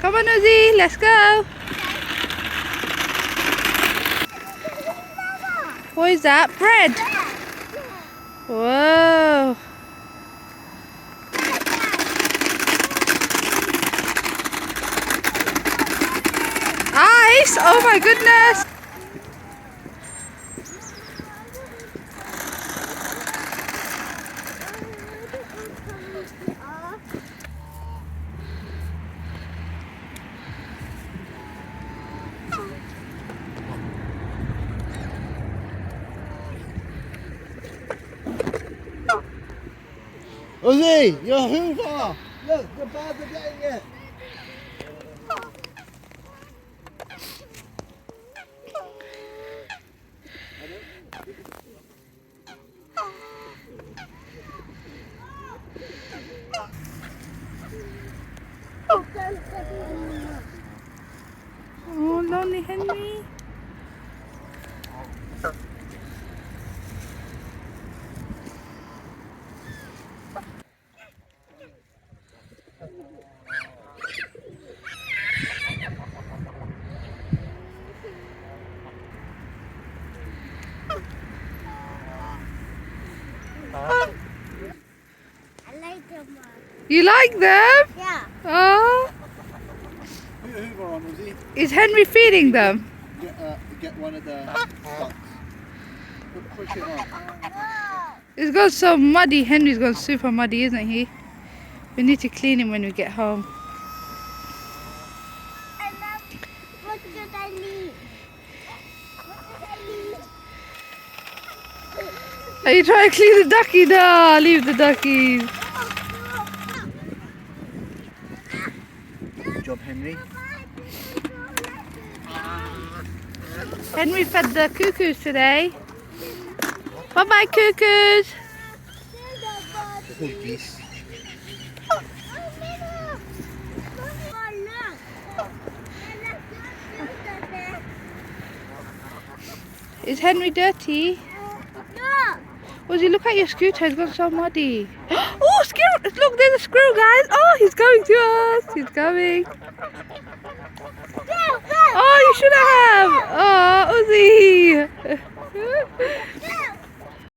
Come on, Uzi, let's go. What is that? Bread? Whoa. Ice! Oh my goodness. Uzi, you're Hoover! Look, the birds are getting it! Oh, lonely Henry. I like them. You like them? Yeah. Oh. Put your Hoover on, Uzi. Is Henry feeding them? Get one of the ducks. Push it on. It's got so muddy. Henry's gone super muddy, isn't he? We need to clean him when we get home. What should I leave? Are you trying to clean the ducky? No, leave the duckies. Good job, Henry. Henry fed the cuckoos today. Bye-bye, cuckoos. They're called geese. Is Henry dirty? Rosie, look at your scooter, it's gone so muddy. Oh, squirrel! Look, there's a squirrel, guys. Oh, he's coming to us. He's coming. Oh, you should have. Oh, Uzi.